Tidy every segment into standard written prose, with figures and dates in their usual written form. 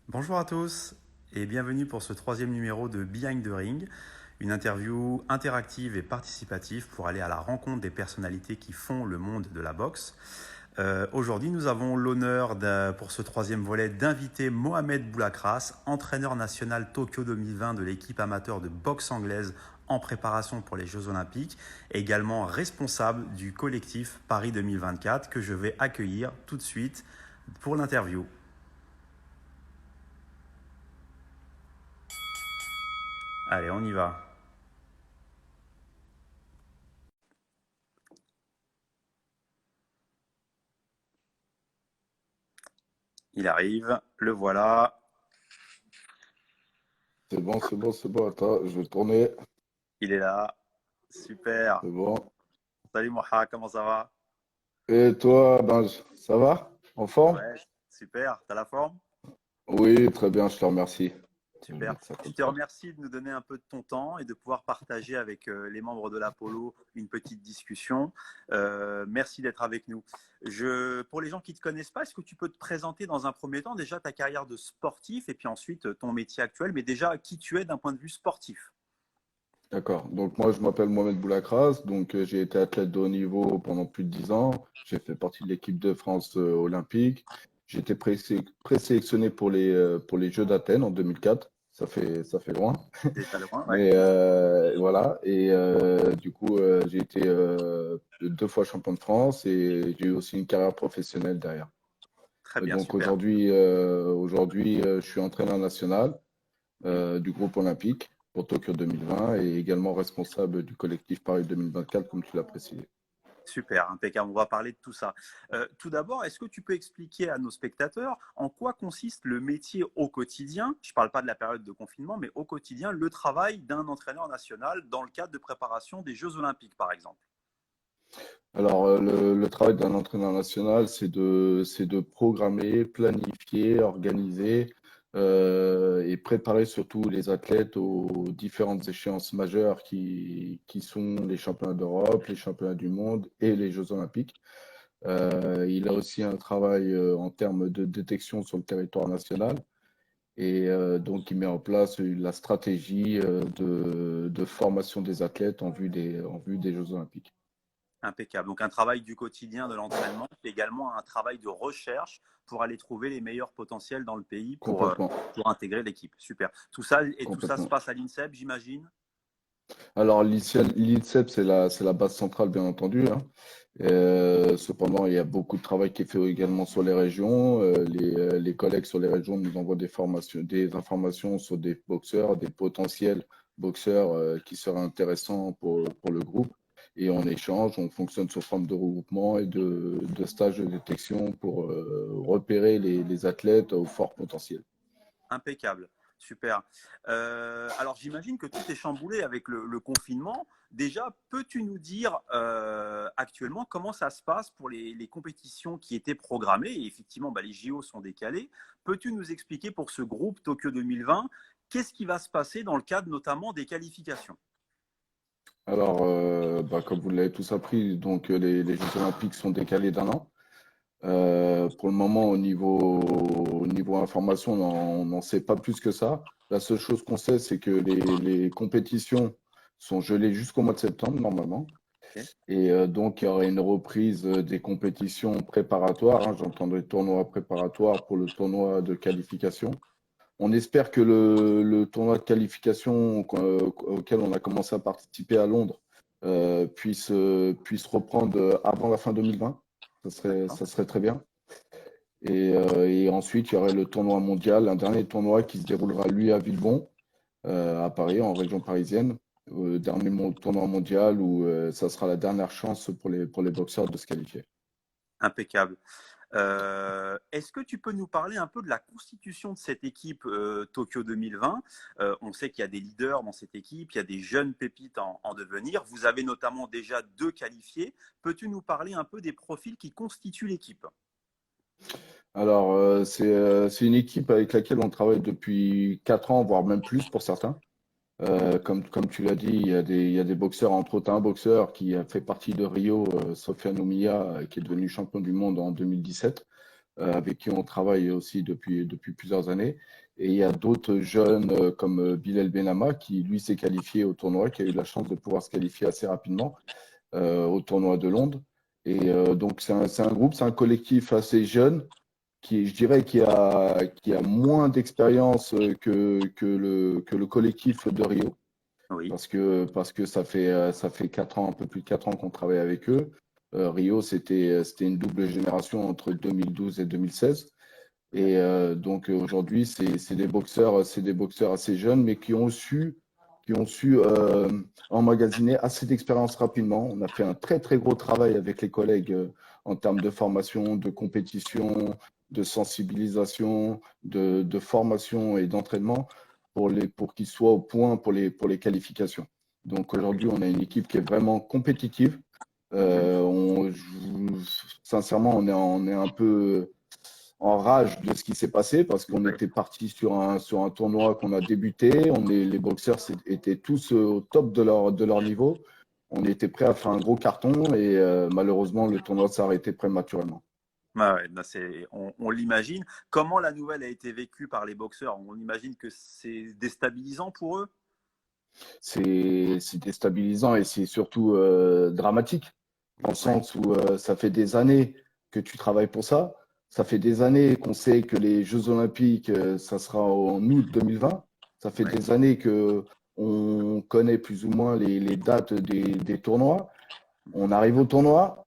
Bonjour à tous et bienvenue pour ce troisième numéro de Behind the Ring, une interview interactive et participative pour aller à la rencontre des personnalités qui font le monde de la boxe. Aujourd'hui, nous avons l'honneur pour ce troisième volet d'inviter Mohamed Boulakras, entraîneur national Tokyo 2020 de l'équipe amateur de boxe anglaise en préparation pour les Jeux Olympiques, et également responsable du collectif Paris 2024 que je vais accueillir tout de suite pour l'interview. Allez, on y va. Il arrive, le voilà, C'est bon, c'est bon, c'est bon. Attends, je vais tourner. il est là. Super. C'est bon. Salut Moha, comment ça va? Et toi, ben, ça va? En forme? Ouais, super. T'as la forme? Oui, très bien, je te remercie. Je vais Super. mettre ça Je comme te ça. remercie de nous donner un peu de ton temps et de pouvoir partager avec les membres de l'Apollo une petite discussion. Merci d'être avec nous. Pour les gens qui ne te connaissent pas, est-ce que tu peux te présenter dans un premier temps déjà ta carrière de sportif et puis ensuite ton métier actuel, mais déjà qui tu es d'un point de vue sportif? D'accord. Donc, moi, je m'appelle Mohamed Boulakras. Donc, j'ai été athlète de haut niveau pendant plus de 10 ans. J'ai fait partie de l'équipe de France olympique. J'ai été présélectionné pour les Jeux d'Athènes en 2004. Ça fait loin. Déjà loin, ouais. Mais voilà, et du coup, j'ai été deux fois champion de France et j'ai eu aussi une carrière professionnelle derrière. Très bien, Donc super. aujourd'hui, je suis entraîneur national Mhm. du groupe olympique pour Tokyo 2020 et également responsable du collectif Paris 2024, comme tu l'as précisé. Super, impeccable. On va parler de tout ça. Tout d'abord, est-ce que tu peux expliquer à nos spectateurs en quoi consiste le métier au quotidien? Je ne parle pas de la période de confinement, mais au quotidien, le travail d'un entraîneur national dans le cadre de préparation des Jeux Olympiques, par exemple. Alors, le travail d'un entraîneur national, c'est de programmer, planifier, organiser et préparer surtout les athlètes aux différentes échéances majeures qui sont les championnats d'Europe, les championnats du monde et les Jeux olympiques. Il a aussi un travail en termes de détection sur le territoire national et donc il met en place la stratégie de formation des athlètes en vue des Jeux olympiques. Impeccable. Donc un travail du quotidien de l'entraînement, et également un travail de recherche pour aller trouver les meilleurs potentiels dans le pays Complètement, pour intégrer l'équipe. Super. Tout ça se complètement. passe à l'INSEP, j'imagine? Alors, l'INSEP, c'est la base centrale, bien entendu, hein. Cependant, il y a beaucoup de travail qui est fait également sur les régions. Les collègues sur les régions nous envoient des informations sur des boxeurs, des potentiels boxeurs qui seraient intéressants pour le groupe. Et on échange, on fonctionne sur forme de regroupement et de stage de détection pour repérer les athlètes au fort potentiel. Impeccable, super. Alors j'imagine que tout est chamboulé avec le confinement. Déjà, peux-tu nous dire actuellement comment ça se passe pour les compétitions qui étaient programmées? Et effectivement, bah, les JO sont décalés. Peux-tu nous expliquer pour ce groupe Tokyo 2020, qu'est-ce qui va se passer dans le cadre notamment des qualifications? Alors, bah, comme vous l'avez tous appris, donc les Jeux Olympiques sont décalés d'un an. Pour le moment, au niveau information, on n'en sait pas plus que ça. La seule chose qu'on sait, c'est que les compétitions sont gelées jusqu'au mois de septembre, normalement. Ok. Et donc, il y aurait une reprise des compétitions préparatoires, hein, j'entends des tournois préparatoires pour le tournoi de qualification. On espère que le tournoi de qualification auquel on a commencé à participer à Londres puisse reprendre avant la fin 2020. D'accord. Ça serait très bien. Et ensuite, il y aurait le tournoi mondial, un dernier tournoi qui se déroulera, lui, à Villebon, à Paris, en région parisienne. Dernier tournoi mondial où ça sera la dernière chance pour les boxeurs de se qualifier. Impeccable. Est-ce que tu peux nous parler un peu de la constitution de cette équipe Tokyo 2020? On sait qu'il y a des leaders dans cette équipe, il y a des jeunes pépites en devenir. Vous avez notamment déjà deux qualifiés. Peux-tu nous parler un peu des profils qui constituent l'équipe? Alors, c'est une équipe avec laquelle on travaille depuis 4 ans, voire même plus pour certains. Comme tu l'as dit, il y a des boxeurs, entre autres un boxeur qui a fait partie de Rio, Sofiane Oumiya, qui est devenu champion du monde en 2017. avec qui on travaille aussi depuis plusieurs années. Et il y a d'autres jeunes comme Bilal Benama qui, lui, s'est qualifié au tournoi, qui a eu la chance de pouvoir se qualifier assez rapidement au tournoi de Londres. Et donc, c'est un groupe, c'est un collectif assez jeune qui, je dirais, qui a moins d'expérience que le collectif de Rio. Oui, Parce que ça fait 4 ans, un peu plus de 4 ans qu'on travaille avec eux. Rio, c'était une double génération entre 2012 et 2016. Et donc aujourd'hui, c'est des boxeurs assez jeunes, mais qui ont su emmagasiner assez d'expérience rapidement. On a fait un très très gros travail avec les collègues en termes de formation, de compétition, de sensibilisation, de formation et d'entraînement pour qu'ils soient au point pour les qualifications. Donc aujourd'hui, on a une équipe qui est vraiment compétitive. mhm, Sincèrement, on est un peu en rage de ce qui s'est passé parce qu'on oui. était parti sur un tournoi qu'on a débuté. Les boxeurs étaient tous au top de leur niveau. On était prêt à faire un gros carton et malheureusement, le tournoi s'est arrêté prématurément. Ouais, ouais, non, on l'imagine. Comment la nouvelle a été vécue par les boxeurs? On imagine que c'est déstabilisant pour eux. C'est déstabilisant et c'est surtout dramatique, dans le Oui, sens où ça fait des années que tu travailles pour ça. Ça fait des années qu'on sait que les Jeux Olympiques, ça sera en août 2020. Ça fait oui. des années que on connaît plus ou moins les dates des tournois. On arrive au tournoi,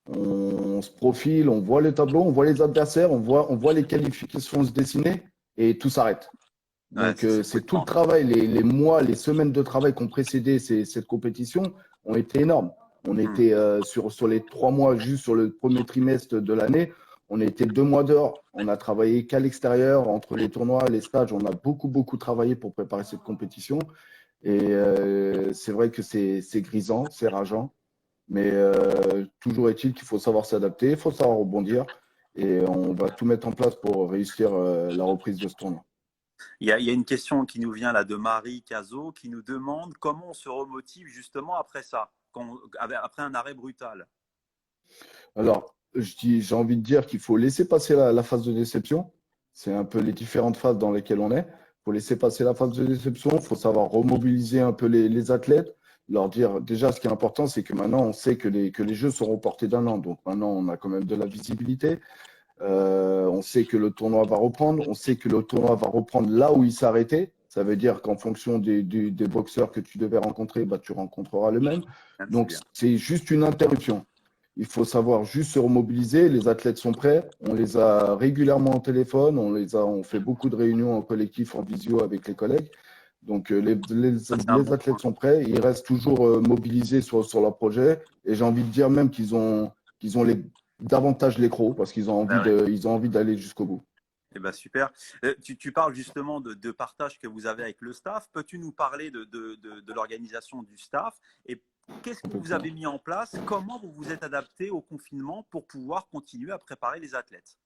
on se profile, on voit le tableau, on voit les adversaires, on voit les qualifications se dessiner et tout s'arrête. Ouais, Donc, c'est c'est tout le frustrant. travail, les mois, les semaines de travail qui ont précédé cette compétition ont été énormes. On Hmm. était sur les 3 mois, juste sur le premier trimestre de l'année, on était 2 mois dehors. On a travaillé qu'à l'extérieur, entre les tournois, les stages. On a beaucoup travaillé pour préparer cette compétition. Et c'est vrai que c'est grisant, c'est rageant. Mais toujours est-il qu'il faut savoir s'adapter, il faut savoir rebondir. Et on va tout mettre en place pour réussir la reprise de ce tournoi. Il y a une question qui nous vient là de Marie Cazot qui nous demande comment on se remotive justement après ça, après un arrêt brutal. Alors, j'ai envie de dire qu'il faut laisser passer la phase de déception. C'est un peu les différentes phases dans lesquelles on est. Il faut laisser passer la phase de déception. Il faut savoir remobiliser un peu les athlètes, leur dire déjà ce qui est important, c'est que maintenant on sait que les Jeux seront portés d'un an. Donc maintenant, on a quand même de la visibilité. On sait que le tournoi va reprendre. On sait que le tournoi va reprendre là où il s'est arrêté. Ça veut dire qu'en fonction des boxeurs que tu devais rencontrer, bah, tu rencontreras le même. Ah, c'est Donc, bien. c'est juste une interruption. Il faut savoir juste se remobiliser. Les athlètes sont prêts. On les a régulièrement au téléphone. On fait beaucoup de réunions en collectif, en visio avec les collègues. Donc, Ça, c'est un les bon athlètes point. sont prêts. Ils restent toujours mobilisés sur leur projet. Et j'ai envie de dire même qu'ils ont davantage les crocs parce Ah ouais. ils ont envie d'aller jusqu'au bout. Eh ben, super. Tu parles justement de partage que vous avez avec le staff. Peux-tu nous parler de l'organisation du staff et qu'est-ce que vous avez Complètement. mis en place? Comment vous vous êtes adapté au confinement pour pouvoir continuer à préparer les athlètes?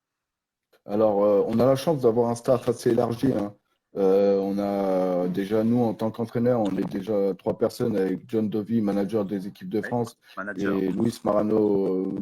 Alors, on a la chance d'avoir un staff assez élargi, hein. On a déjà, nous, en tant qu'entraîneur, on est déjà 3 personnes avec John Dovey, manager des équipes de Oui, France, manager. et Luis Marano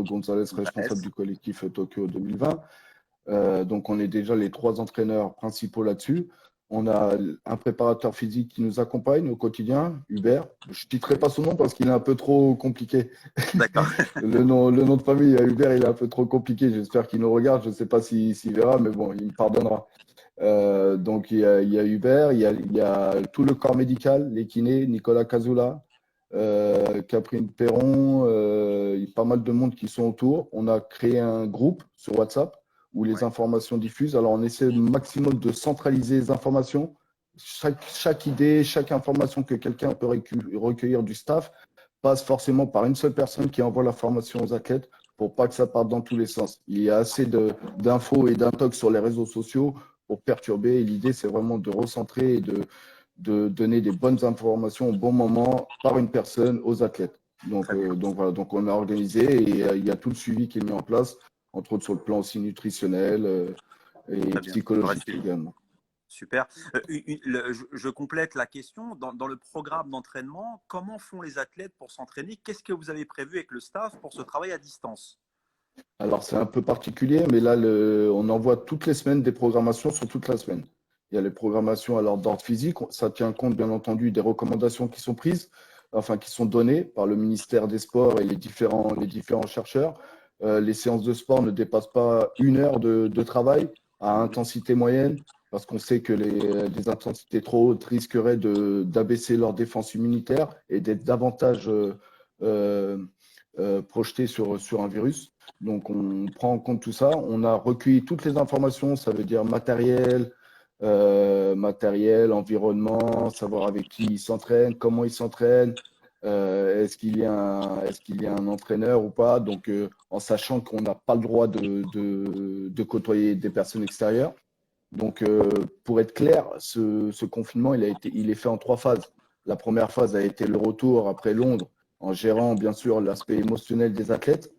González, responsable Gonzalez. du collectif Tokyo 2020. Donc, on est déjà les 3 entraîneurs principaux là-dessus. On a un préparateur physique qui nous accompagne au quotidien, Hubert. Je ne citerai pas son nom parce qu'il est un peu trop compliqué. D'accord. Le nom de famille, Hubert, il est un peu trop compliqué. J'espère qu'il nous regarde. Je ne sais pas s'il verra, mais bon, il me pardonnera. Donc, il y a Hubert, il y a tout le corps médical, les kinés, Nicolas Cazula, Catherine Perron, il y a pas mal de monde qui sont autour. On a créé un groupe sur WhatsApp où les Ouais, informations diffusent. Alors, on essaie au maximum de centraliser les informations. Chaque idée, chaque information que quelqu'un peut recueillir du staff passe forcément par une seule personne qui envoie l'information aux athlètes pour pas que ça parte dans tous les sens. Il y a assez d'infos et d'intox sur les réseaux sociaux pour perturber. Et l'idée, c'est vraiment de recentrer et de donner des bonnes informations au bon moment par une personne aux athlètes. très bien. Donc voilà, donc on a organisé et il y a tout le suivi qui est mis en place, entre autres sur le plan aussi nutritionnel et Très bien. Le vrai psychologique suivi. également. Super. Je complète la question. Dans le programme d'entraînement, comment font les athlètes pour s'entraîner? Qu'est-ce que vous avez prévu avec le staff pour ce travail à distance? Alors, c'est un peu particulier, mais là, on envoie toutes les semaines des programmations sur toute la semaine. Il y a les programmations alors d'ordre physique, ça tient compte bien entendu des recommandations qui sont prises, enfin qui sont données par le ministère des Sports et les différents chercheurs. Les séances de sport ne dépassent pas 1 heure de travail à Mhm. intensité moyenne, parce qu'on sait que les intensités trop hautes risqueraient d'abaisser leur défense immunitaire et d'être davantage euh, projetées sur un virus. Donc, on prend en compte tout ça. On a recueilli toutes les informations, ça veut dire matériel, environnement, savoir avec qui ils s'entraînent, comment ils s'entraînent, est-ce qu'il y a un entraîneur ou pas. Donc, en sachant qu'on n'a pas le droit de côtoyer des personnes extérieures. Donc, pour être clair, ce confinement, il est fait en 3 phases. La première phase a été le retour après Londres, en gérant bien sûr l'aspect émotionnel des athlètes,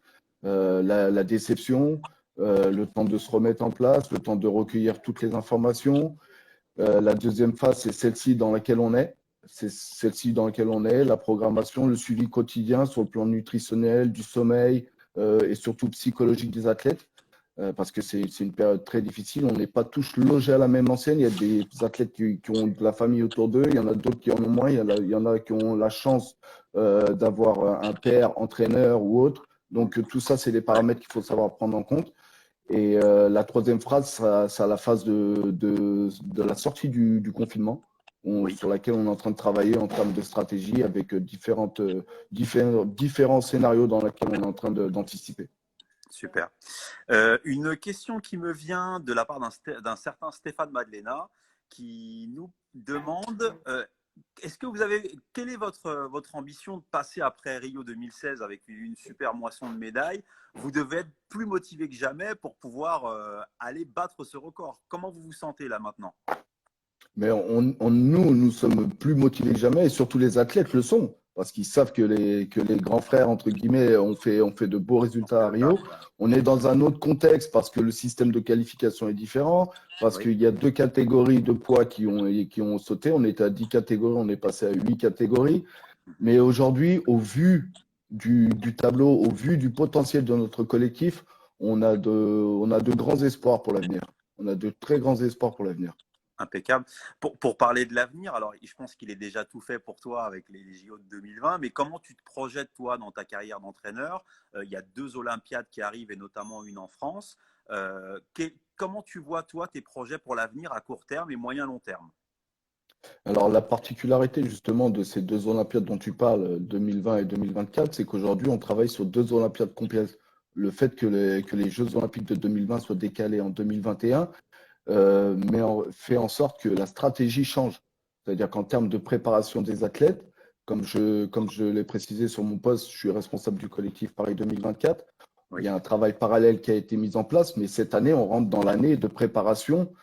la déception, le temps de se remettre en place, le temps de recueillir toutes les informations. La deuxième phase, c'est celle-ci dans laquelle on est. C'est celle-ci dans laquelle on est, la programmation, le suivi quotidien sur le plan nutritionnel, du sommeil et surtout psychologique des athlètes parce que c'est une période très difficile. On n'est pas tous logés à la même enseigne. Il y a des athlètes qui ont de la famille autour d'eux, il y en a d'autres qui en ont moins, il y en a qui ont la chance d'avoir un père, entraîneur ou autre. Donc tout ça, c'est des paramètres qu'il faut savoir prendre en compte. Et la troisième phrase, c'est la phase de la sortie du confinement, Oui, sur laquelle on est en train de travailler en termes de stratégie avec différents scénarios dans lesquels on est en train d'anticiper. super. Une question qui me vient de la part d'un certain Stéphane Madlena qui nous demande est-ce que vous avez quelle est votre ambition de passer après Rio 2016 avec une super moisson de médailles? Vous devez être plus motivé que jamais pour pouvoir aller battre ce record. Comment vous vous sentez là maintenant? Mais nous sommes plus motivés que jamais, et surtout les athlètes le sont, parce qu'ils savent que les grands frères, entre guillemets, ont fait de beaux On fait résultats à le taf. Rio. On est dans un autre contexte parce que le système de qualification est différent, parce Oui, qu'il y a 2 catégories de poids qui ont sauté. On était à 10 catégories, on est passé à 8 catégories. Mais aujourd'hui, au vu du tableau, au vu du potentiel de notre collectif, on a de grands espoirs pour l'avenir. On a de très grands espoirs pour l'avenir. impeccable. Pour parler de l'avenir, alors je pense qu'il est déjà tout fait pour toi avec les JO de 2020, mais comment tu te projettes toi dans ta carrière d'entraîneur? Il y a 2 Olympiades qui arrivent et notamment une en France. Comment tu vois toi tes projets pour l'avenir à court terme et moyen long terme? Alors, la particularité justement de ces 2 Olympiades dont tu parles, 2020 et 2024, c'est qu'aujourd'hui, on travaille sur 2 Olympiades complètes. Le fait que les Jeux Olympiques de 2020 soient décalés en 2021 fait en sorte que la stratégie change. C'est-à-dire qu'en termes de préparation des athlètes, comme je l'ai précisé sur mon poste, je suis responsable du collectif Paris 2024. Il y Oui, a un travail parallèle qui a été mis en place, mais cette année, on rentre dans l'année de préparation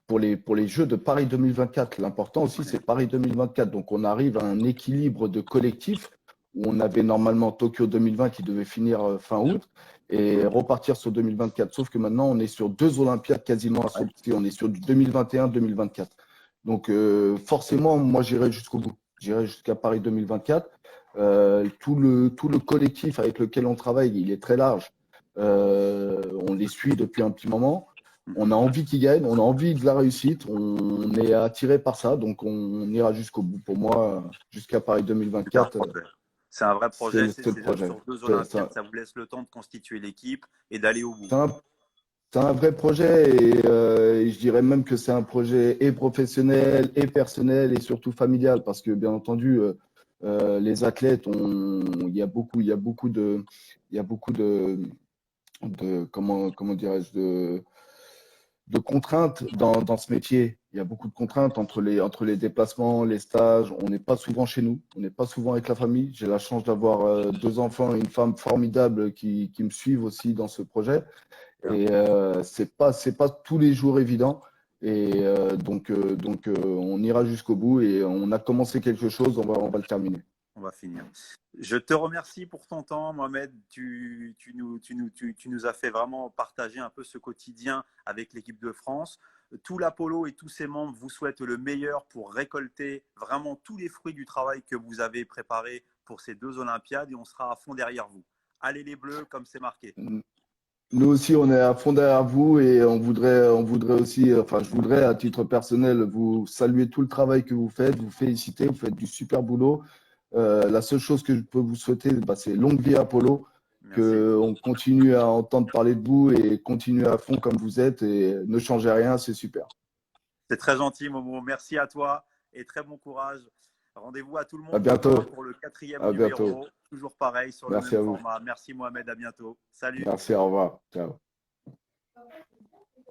pour les Jeux de Paris 2024. L'important aussi, ouais, c'est Paris 2024. Donc, on arrive à un équilibre de collectif où on avait normalement Tokyo 2020 qui devait finir fin août et repartir sur 2024. Sauf que maintenant, on est sur 2 Olympiades quasiment ouais. associées. On est sur du 2021-2024. Donc, forcément, moi, j'irai jusqu'au bout. J'irai jusqu'à Paris 2024. Tout le collectif avec lequel on travaille, il est très large. On les suit depuis un petit moment. On a Mhm. envie qu'ils gagnent, on a envie de la réussite, on est attiré par ça, donc on ira jusqu'au bout. Pour moi, jusqu'à Paris Super 2024, projet. C'est un vrai projet, c'est le projet. sur deux C'est Olympiades, ça vous laisse le temps de constituer l'équipe et d'aller au bout. c'est un, c'est un vrai projet et je dirais même que c'est un projet et professionnel et personnel et surtout familial parce que bien entendu, les athlètes, il y a beaucoup il y a beaucoup comment dirais-je, de contraintes dans ce métier. Il y a beaucoup de contraintes entre les déplacements, les stages. On n'est pas souvent chez nous, on n'est pas souvent avec la famille. J'ai la chance d'avoir 2 enfants et une femme formidable qui me suivent aussi dans ce projet. Et c'est pas tous les jours évident. Et on ira jusqu'au bout et on a commencé quelque chose, on va le terminer. On va finir. Je te remercie pour ton temps, Mohamed. Tu nous as fait vraiment partager un peu ce quotidien avec l'équipe de France. Tout l'Apollo et tous ses membres vous souhaitent le meilleur pour récolter vraiment tous les fruits du travail que vous avez préparé pour ces 2 Olympiades et on sera à fond derrière vous. Allez les Bleus, comme c'est marqué. Nous aussi, on est à fond derrière vous et on voudrait aussi, enfin, je voudrais à titre personnel vous saluer tout le travail que vous faites, vous féliciter, vous faites du super boulot. La seule chose que je peux vous souhaiter, bah, c'est longue vie à Apollo, Merci. qu'on continue à entendre parler de vous et continuer à fond comme vous êtes et ne changez rien, c'est super. C'est très gentil, Momo. Merci à toi et très bon courage. Rendez-vous à tout le À monde demain bientôt, pour le quatrième à bientôt. numéro. Toujours pareil sur le Merci même à vous. format. Merci Mohamed, à bientôt. Salut. Merci, au revoir. Ciao.